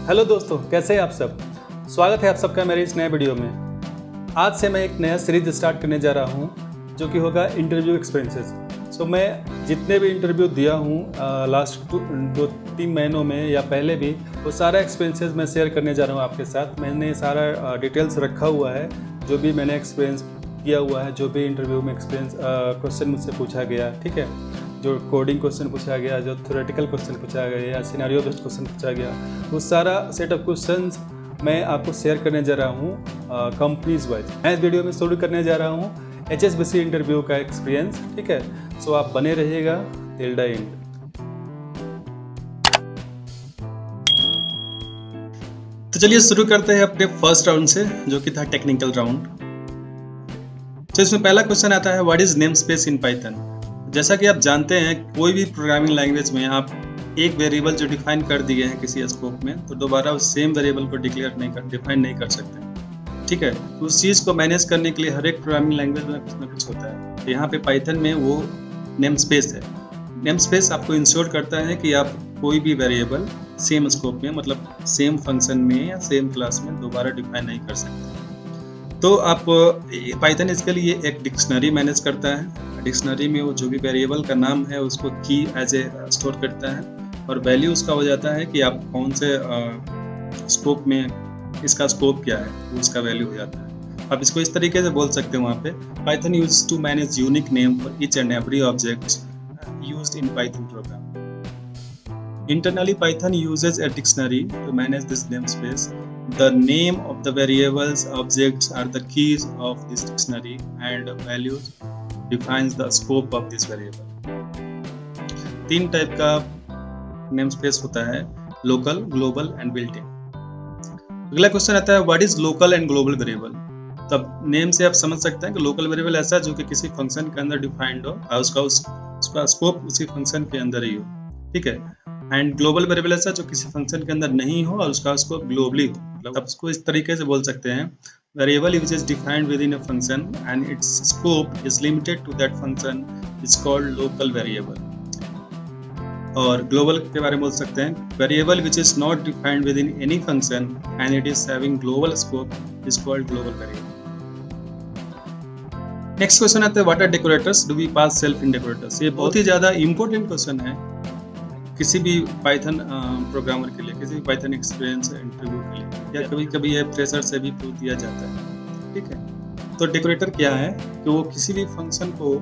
Hello दोस्तों, कैसे हैं आप सब। स्वागत है आप सबका मेरे इस नए वीडियो में। आज से मैं एक नया सीरीज स्टार्ट करने जा रहा हूं जो कि होगा इंटरव्यू एक्सपीरियंसेस। मैं जितने भी इंटरव्यू दिया हूं लास्ट 2-3 महीनों में या पहले भी, वो सारा एक्सपीरियंसेस मैं शेयर करने जा रहा हूं आपके साथ। मैंने सारा डिटेल्स रखा हुआ है, जो भी मैंने एक्सपीरियंस किया हुआ है, जो भी इंटरव्यू में एक्सपीरियंस क्वेश्चन मुझसे पूछा गया, ठीक है, जो कोडिंग क्वेश्चन पूछा गया, जो थ्योरेटिकल क्वेश्चन पूछा गया या सिनेरियो बेस्ड क्वेश्चन पूछा गया, वो सारा सेट ऑफ क्वेश्चंस मैं आपको शेयर करने जा रहा हूँ कंपनीज वाइज। मैं इस वीडियो में शुरू करने जा रहा हूँ HSBC इंटरव्यू का एक्सपीरियंस, ठीक है। सो आप बने रहिएगा टिल द एंड। तो चलिए शुरू करते हैं अपने फर्स्ट राउंड से, जो कि था टेक्निकल राउंड। तो इसमें पहला क्वेश्चन आता है, what is name space in Python. जैसा कि आप जानते हैं, कोई भी प्रोग्रामिंग लैंग्वेज में आप एक वेरिएबल जो डिफाइन कर दिए हैं किसी स्कोप में, तो दोबारा उस सेम वेरिएबल को डिफाइन नहीं कर सकते, ठीक है। तो उस चीज़ को मैनेज करने के लिए हर एक प्रोग्रामिंग लैंग्वेज में कुछ ना कुछ होता है। तो यहाँ पे पाइथन में वो नेम स्पेस है। नेम स्पेस आपको इंश्योर करता है कि आप कोई भी वेरिएबल सेम स्कोप में, मतलब सेम फंक्शन में या सेम क्लास में दोबारा डिफाइन नहीं कर सकते। तो आप पाइथन इसके लिए एक डिक्शनरी मैनेज करता है। डिक्शनरी में वो जो भी वेरिएबल का नाम है उसको की एज ए स्टोर करता है, और वैल्यू उसका हो जाता है कि आप कौन से स्कोप में, इसका स्कोप क्या है, वो उसका वैल्यू हो जाता है। आप इसको इस तरीके से बोल सकते हैं वहाँ पे, Python use to manage unique name for each and every object used in Python program. Internally, Python uses a dictionary to manage this namespace. The name of the variables objects are the keys of this dictionary, and values defines the scope of this variable. 3 type का namespace होता है, local, global and built-in. अगला question आता है, what is local and global variable? तब name से आप समझ सकते हैं कि लोकल वेरिएबल ऐसा जो कि किसी फंक्शन के अंदर डिफाइंड हो और उसका स्कोप उसी फंक्शन के अंदर ही हो, ठीक है। एंड ग्लोबल वेरिएबल ऐसा जो किसी फंक्शन के अंदर नहीं हो और उसका स्कोप ग्लोबली हो। मतलब आप उसको इस तरीके से बोल सकते हैं, variable which is defined within a function and its scope is limited to that function is called local variable. और ग्लोबल के बारे में बोल सकते हैं, variable which is not defined within any function and it is having global scope is called global variable. Next question आता है, what are decorators, do we pass self in decorators. ये बहुत ही ज्यादा इंपॉर्टेंट क्वेश्चन है किसी भी Python programmer के लिए, किसी भी पाइथन एक्सपीरियंस इंटरव्यू के लिए, या कभी कभी ये फ्रेशर से भी पूछ दिया जाता है, ठीक है। तो डेकोरेटर क्या है कि वो किसी भी फंक्शन को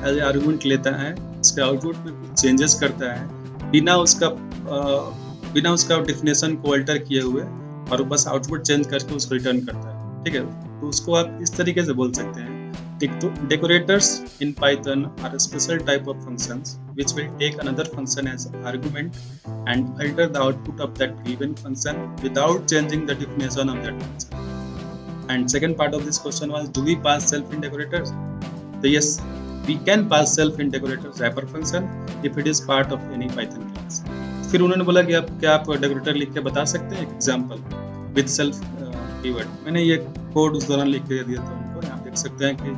एज ए आर्गुमेंट लेता है, उसके आउटपुट में कुछ चेंजेस करता है बिना उसका डेफिनेशन को अल्टर किए हुए, और बस आउटपुट चेंज करके उसको रिटर्न करता है, ठीक है। तो उसको आप इस तरीके से बोल सकते हैं, decorators in Python are a special type of functions which will take another function as argument and alter the output of that given function without changing the definition of that function. And second part of this question was, do we pass self in decorators? So yes, we can pass self in decorators wrapper function if it is part of any Python class. फिर उन्होंने बोला कि क्या आप decorator लिख के बता सकते हैं एग्जाम्पल विद सेल्फ कीवर्ड। मैंने ये कोड उस दौरान लिख के दिया था उनको। यहाँ देख सकते हैं कि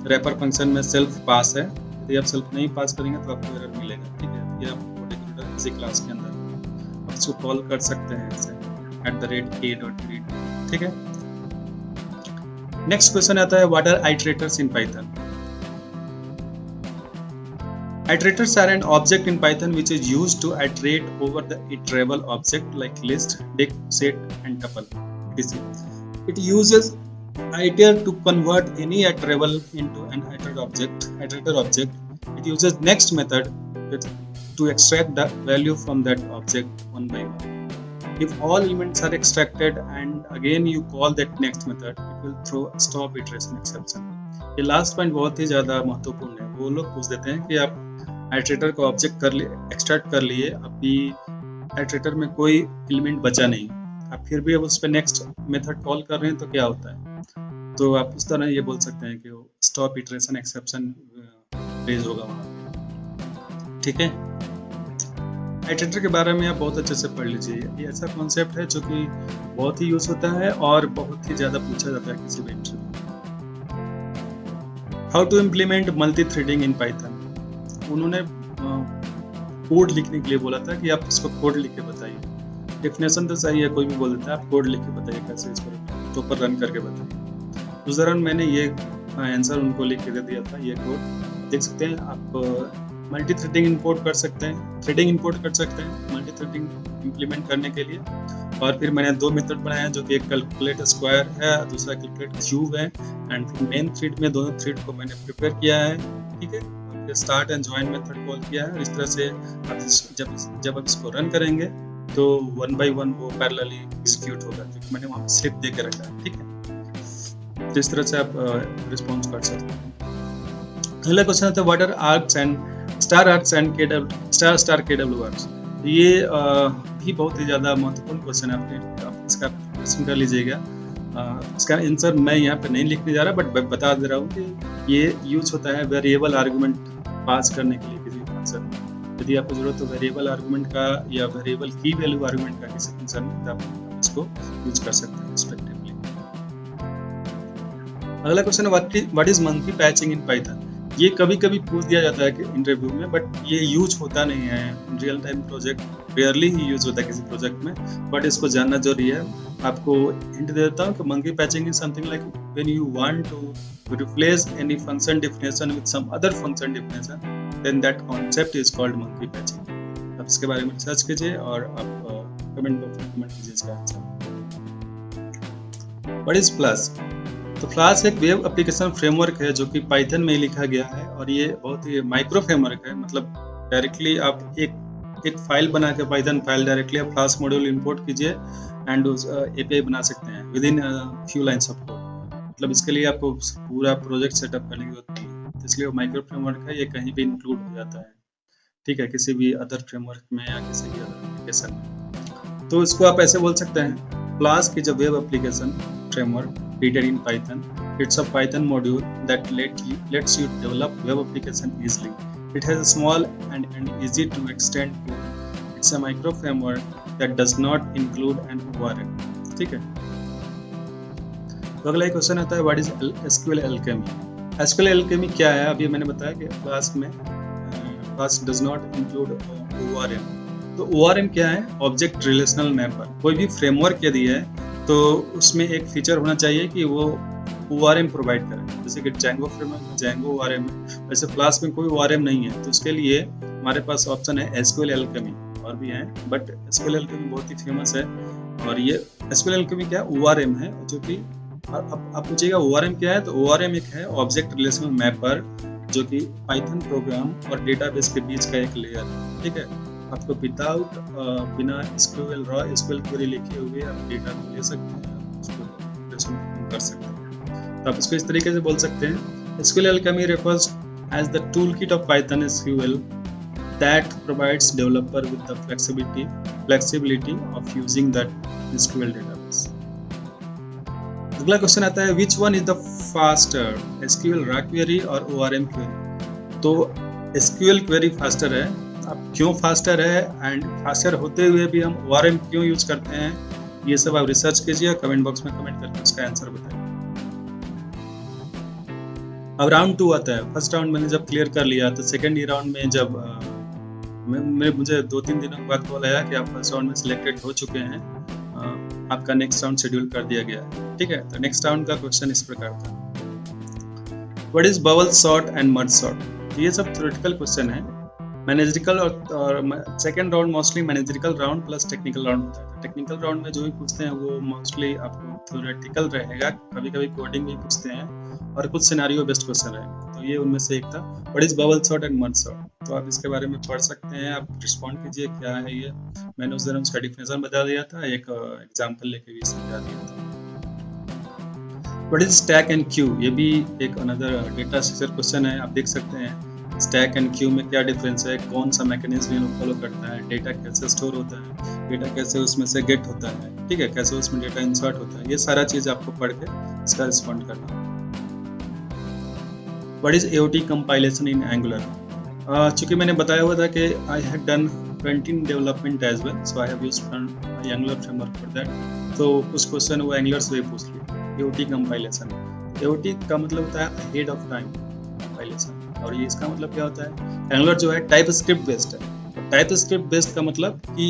रैपर फंक्शन में सेल्फ पास है, यदि आप सेल्फ नहीं पास करेंगे तो आपको एरर मिलेगा, ठीक है। ये आप डेकोरेटर किसी क्लास के अंदर आप इसको कॉल कर सकते हैं ऐसे @a.read, ठीक है। नेक्स्ट क्वेश्चन आता है, what are iterators in Python. Iterators are an object in Python which is used to iterate over the iterable object like list, dict, set, and tuple, etc. It uses iter to convert any iterable into an iterator object. It uses next method to extract the value from that object one by one. If all elements are extracted and again you call that next method, it will throw a stop iteration exception. ये last point बहुत ही ज़्यादा महत्वपूर्ण है। वो लोग पूछ देते हैं कि आप आइटरेटर को ऑब्जेक्ट कर लिए, एक्सट्रैक्ट कर लिए, अभी आइटरेटर में कोई एलिमेंट बचा नहीं, आप फिर भी अब उस पर नेक्स्ट मेथड कॉल कर रहे हैं तो क्या होता है। तो आप इस तरह ये बोल सकते हैं कि वो स्टॉप इटरेशन एक्सेप्शन रेज होगा वहाँ, ठीक है। आइटरेटर के बारे में आप बहुत अच्छे से पढ़ लीजिए। ये ऐसा कॉन्सेप्ट है जो कि बहुत ही यूज होता है और बहुत ही ज़्यादा पूछा जाता है किसी भी interview. How to implement multithreading in Python. उन्होंने कोड लिखने के लिए बोला था कि आप इसको कोड लिख के बताइए। डेफिनेशन तो सही है, कोई भी बोल देता है, आप कोड लिख के बताइए कैसे इसको प्रॉपर रन करके बताइए। उस दौरान मैंने ये आंसर उनको लिख के दे दिया था। ये कोड देख सकते हैं आप, मल्टी थ्रेडिंग इंपोर्ट कर सकते हैं, थ्रेडिंग इंपोर्ट कर सकते हैं मल्टी थ्रेडिंग इम्प्लीमेंट करने के लिए। और फिर मैंने दो मेथड बनाए हैं, जो कि एक कैलकुलेट स्क्वायर है, दूसरा कैलकुलेट क्यूब है। एंड फिर मेन थ्रेड में दोनों थ्रेड को मैंने प्रिपेयर किया है, ठीक है। फिर start and join method call किया है। इस तरह से आप जब आप इसको रन करेंगे तो 1 by 1 वो पैरेलली एग्जीक्यूट होगा, क्योंकि मैंने वहाँ पे स्लिप दे के रखा है, ठीक है। तो इस तरह से आप रिस्पॉन्स कर सकते हैं। अगला क्वेश्चन आता है what are args and star args and star kwargs. ये भी बहुत ही ज़्यादा महत्वपूर्ण क्वेश्चन है, आप इसका क्वेश्चन कर लीजिएगा। इसका आंसर मैं यहाँ पे नहीं लिखने जा रहा, बट बता दे रहा हूँ कि ये यूज होता है वेरिएबल आर्गुमेंट पास करने के लिए किसी फंक्शन में। यदि आपको जरूरत हो वेरिएबल आर्गुमेंट का या वेरिएबल की वैल्यू आर्गुमेंट का किसी फंक्शन में, तो आप इसको यूज कर सकते हैं रिस्पेक्टिवली। अगला क्वेश्चन है what is monkey patching in Python. ये कभी कभी पूछ दिया जाता है कि इंटरव्यू में, बट ये यूज होता नहीं है in real time project, rarely he use होता है किसी प्रोजेक्ट में, बट इसको जानना जरूरी है। आपको हिंट दे देता हूँ कि monkey patching is something like when you want to replace any function definition with some other function definition, then that concept is called monkey patching. आप इसके बारे में रिसर्च कीजिए और आप कमेंट बॉक्स में कमेंट कीजिए इसका आंसर। What is flask. तो फ्लास्क एक वेब एप्लीकेशन फ्रेमवर्क है जो कि पाइथन में लिखा गया है, और ये बहुत ही माइक्रो फ्रेमवर्क है। मतलब डायरेक्टली आप एक फाइल बना के, पाइथन फाइल डायरेक्टली आप फ्लास्क मॉड्यूल इंपोर्ट कीजिए एंड उस एपीआई बना सकते हैं with in few lines of code. मतलब इसके लिए आपको पूरा प्रोजेक्ट सेटअप करने की जरूरत नहीं है, इसलिए वो माइक्रो फ्रेमवर्क है, ये कहीं भी इंक्लूड हो जाता है, ठीक है, किसी भी अदर फ्रेमवर्क में या किसी भी अदर एप्लीकेशन में। तो इसको आप ऐसे बोल सकते हैं, flask is a web application framework written in Python. It's a Python module that lets you develop web application easily. It has a small and easy to extend code. It's a micro framework that does not include an ORM. ठीक है। तो अगला question आता है what is SQL Alchemy। SQL Alchemy क्या है? अभी मैंने बताया कि फ्लास्क में flask does not include ORM। तो ORM क्या है? Object relational mapper. कोई भी फ्रेमवर्क यदि है तो उसमें एक फीचर होना चाहिए कि वो ORM प्रोवाइड करे, जैसे कि Django फ्रेमवर्क में Django ORM है, वैसे फ्लास्क में कोई ORM नहीं है। तो उसके लिए हमारे पास ऑप्शन है SQL Alchemy, और भी हैं, बट SQL Alchemy बहुत ही फेमस है। और ये SQL Alchemy क्या है? ORM है, जो कि आप पूछिएगा ORM क्या है, तो ORM एक है ऑब्जेक्ट रिलेशनल मैपर, जो कि पाइथन प्रोग्राम और डेटाबेस के बीच का एक लेयर है, ठीक है। आपको बिना SQL क्वेरी लिखे हुए आप डेटा को ले सकते हैं, उसको ऑपरेशन कर सकते हैं। तो आप इसको इस तरीके से बोल सकते हैं, SQL Alchemy refers as the toolkit of Python SQL that provides developer with the flexibility of using that SQL database. अगला क्वेश्चन आता है which one is the faster, SQL raw query और ORM query। तो SQL query faster है। अब क्यों faster है and faster होते हुए भी हम ORM क्यों यूज करते हैं, ये सब आप रिसर्च कीजिए, कमेंट बॉक्स में कमेंट करके उसका आंसर बताइए। अब राउंड 2 आता है। फर्स्ट राउंड मैंने जब क्लियर कर लिया, तो सेकेंड राउंड में जब मुझे 2-3 दिनों के बाद कॉल आया कि आप फर्स्ट राउंड में सिलेक्टेड हो चुके हैं, आपका नेक्स्ट राउंड शेड्यूल कर दिया गया है, ठीक है। तो नेक्स्ट राउंड का क्वेश्चन इस प्रकार था, what is bubble sort and merge sort. ये सब थ्योरेटिकल क्वेश्चन है। मैनेजरिकल और second round mostly managerial round plus technical round होता है। टेक्निकल राउंड में जो भी पूछते हैं वो मोस्टली आपको थ्योरेटिकल रहेगा, कभी कभी कोडिंग भी पूछते हैं, और कुछ सिनेरियो बेस्ड क्वेश्चन है। तो ये उनमें से एक था, what is bubble sort and merge sort. तो आप इसके बारे में पढ़ सकते हैं, आप रिस्पॉन्ड कीजिए क्या है ये। मैंने उस दिन उसका डिफिनेशन बता दिया था, एक एग्जाम्पल लेके भी समझा दिया था। What is stack and Q, ये भी एक अनदर डेटा स्ट्रक्चर क्वेश्चन है। आप देख सकते हैं स्टैक एंड क्यू में क्या डिफरेंस है, कौन सा मैकेनिज्म ये लोग फॉलो करता है, डेटा कैसे स्टोर होता है, डेटा कैसे उसमें से गेट होता है, ठीक है, कैसे उसमें डेटा इंसर्ट होता है, ये सारा चीज आपको पढ़ के इसका रिस्पॉन्ड करना है। What is AOT compilation in Angular. चूंकि मैंने बताया हुआ था कि I had done front end development as well, so I have used Angular framework for that. तो कुछ क्वेश्चन वो एंगुलर से भी पूछ लिए। AOT कंपाइलेशन, AOT का मतलब होता है अहेड ऑफ टाइम कंपाइलेशन, और ये इसका मतलब क्या होता है, एंगुलर जो है टाइप स्क्रिप्ट बेस्ड है। टाइप स्क्रिप्ट बेस्ड का मतलब कि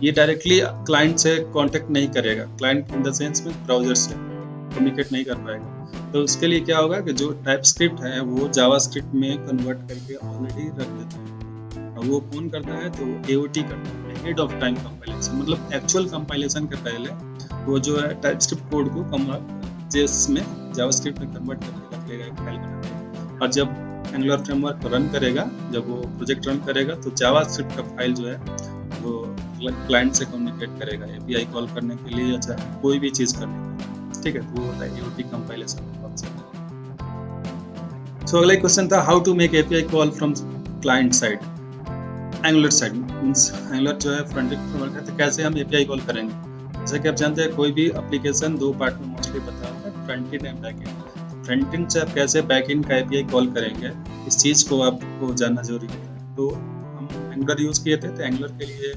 ये डायरेक्टली क्लाइंट से कांटेक्ट नहीं करेगा, क्लाइंट इन द सेंस में ब्राउजर से कम्युनिकेट नहीं कर पाएगा। तो उसके लिए क्या होगा कि जो टाइपस्क्रिप्ट है वो जावास्क्रिप्ट में कन्वर्ट करके ऑलरेडी रख देता है। और वो कौन करता है, तो AOT करता है, अहेड ऑफ टाइम कंपाइलेशन, मतलब एक्चुअल कंपाइलेशन के पहले वो जो है टाइपस्क्रिप्ट कोड को JS में जावास्क्रिप्ट में कन्वर्ट करके रख लेगा, एक फाइल बना देगा। और जब एंगुलर फ्रेमवर्क रन करेगा, जब वो प्रोजेक्ट रन करेगा, तो जावास्क्रिप्ट का फाइल जो है वो क्लाइंट से कम्युनिकेट करेगा API कॉल करने के लिए या चाहे कोई भी चीज़ करने के लिए, ठीक है। तो वो होता है AOT कंपाइलेशन कॉन्सेप्ट। सो अगला क्वेश्चन था how to make API call from client side, Angular side means Angular जो है फ्रंट एंड फ्रेमवर्क है, तो कैसे हम API कॉल करेंगे। जैसा कि आप जानते हैं कोई भी एप्लीकेशन दो पार्ट में मोस्टली बता होता है, front end and back and. Front end से आप कैसे बैक एंड का API कॉल करेंगे, इस चीज़ को आपको जानना जरूरी है। तो हम एंगुलर यूज़ किए थे, तो एंगुलर के लिए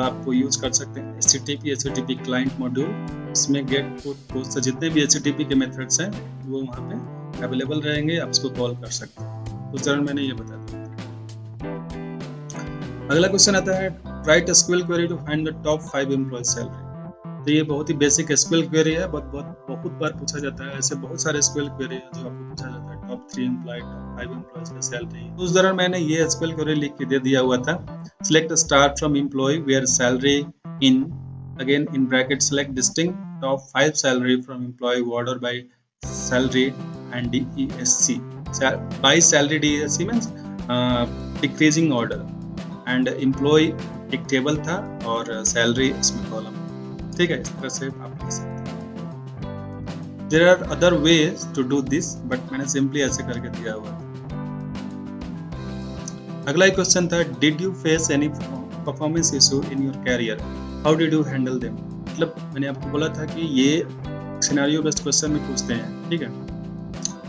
आपको यूज़ कर सकते हैं HTTP क्लाइंट मॉड्यूल। इसमें गेट पोस्ट जितने भी HTTP के मेथड्स हैं वो वहाँ पे अवेलेबल रहेंगे, आप इसको कॉल कर सकते हैं। उस दौरान मैंने ये बता दिया। अगला क्वेश्चन आता है write SQL query to find the top 5 employees salary. तो ये बहुत ही बेसिक SQL क्वेरी है, बहुत बार पूछा जाता है। ऐसे बहुत सारे SQL क्वेरी है जो आपको पूछा जाता है, टॉप 3 एम्प्लॉय, टॉप 5 एम्प्लॉयज का सैलरी। उस दौरान मैंने ये SQL क्वेरी लिख के दे दिया हुआ था, select a star from employee where salary in, again in bracket select distinct top 5 salary from employee order by salary and DESC. By salary DESC means decreasing order, and employee एक table था और salary इसमें column, ठीक है। इस तरह से आप लिख सकते हैं। There are other ways to do this, but मैंने सिंपली ऐसे करके दिया हुआ है। अगला क्वेश्चन था did you face any performance issue in your career, how did you handle them. मतलब मैंने आपको बोला था कि ये सिनेरियो बेस्ड क्वेश्चन में पूछते हैं, ठीक है।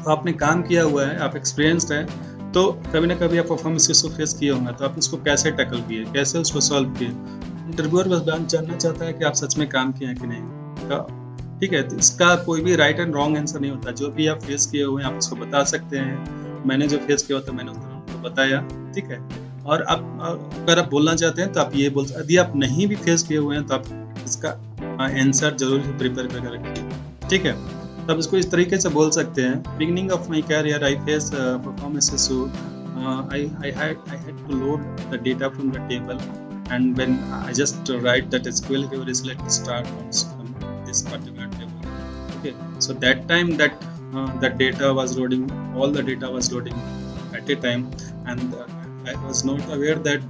तो आपने काम किया हुआ है, आप एक्सपीरियंस्ड है, तो कभी ना कभी आप परफॉर्मेंस इशू फेस किए होंगे, तो आप उसको कैसे टैकल किए, कैसे उसको सॉल्व किए। इंटरव्यूअर बस जानना चाहता है कि आप सच में काम किए हैं कि नहीं, तो ठीक है। तो इसका कोई भी राइट एंड रॉन्ग आंसर नहीं होता, जो भी आप फेस किए हुए हैं आप उसको बता सकते हैं। मैंने जो फेस किया होता मैंने उनको बताया, ठीक है। और आप अगर आप बोलना चाहते हैं तो आप ये बोल, यदि आप नहीं भी फेस किए हुए हैं तो आप इसका आंसर जरूर प्रिपेयर करके रखिए, ठीक है। तो आप इसको इस तरीके से बोल सकते हैं beginning of my career I face performance issue, I had to load the data from the table, and when I just write that SQL query select start from this particular table, okay. So that time that data was loading, all the data was loading at a time, and I was not aware that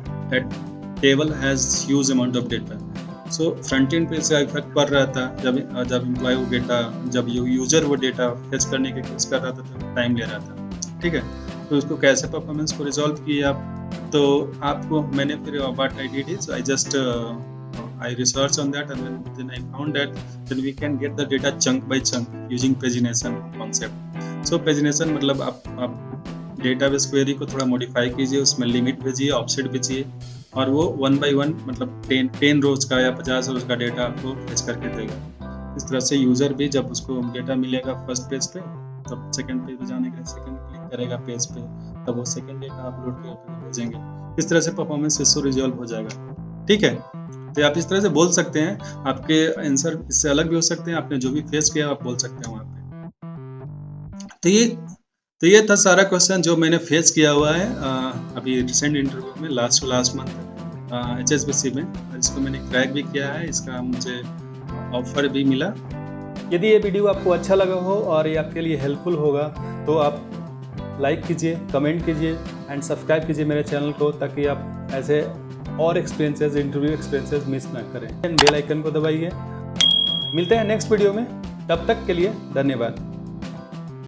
table has huge amount of data. So front end पे से effect पड़ रहा था, जब employ वो data, जब user वो data fetch करने की कोशिश कर रहा था तो टाइम ले रहा था, ठीक है। तो उसको कैसे परफॉर्मेंस को रिजॉल्व किए आप, तो आपको मैंने फिर what I did is I just I researched on that, and then I found that we can get the data chunk by chunk using pagination concept. So pagination मतलब आप डेटाबेस क्वेरी को थोड़ा मॉडिफाई कीजिए, उसमें limit भेजिए, offset भेजिए, और वो 1 by 1 मतलब 10 रोज का या 50 रोज का डेटा आपको फेच करके देगा। इस तरह से यूजर भी जब उसको डेटा मिलेगा फर्स्ट पेज पे, तब सेकंड पेज पे जाने के लिए सेकंड क्लिक करेगा पेज पे, तब वो सेकंड डेटा अपलोड करके भेजेंगे। इस तरह से परफॉर्मेंस इशू रिजॉल्व हो जाएगा, ठीक है। तो आप इस तरह से बोल सकते हैं, आपके आंसर इससे अलग भी हो सकते हैं, आपने जो भी फेस किया आप बोल सकते हैं वहाँ पे। तो ये था सारा क्वेश्चन जो मैंने फेस किया हुआ है अभी रिसेंट इंटरव्यू में लास्ट मंथ HSBC में, इसको मैंने क्रैक भी किया है, इसका मुझे ऑफर भी मिला। यदि ये वीडियो आपको अच्छा लगा हो और ये आपके लिए हेल्पफुल होगा तो आप लाइक कीजिए, कमेंट कीजिए एंड सब्सक्राइब कीजिए मेरे चैनल को, ताकि आप ऐसे और एक्सपीरियंसेस, इंटरव्यू एक्सपीरियंसेस मिस ना करें। बेल आइकन को दबाइए। मिलते हैं नेक्स्ट वीडियो में, तब तक के लिए धन्यवाद।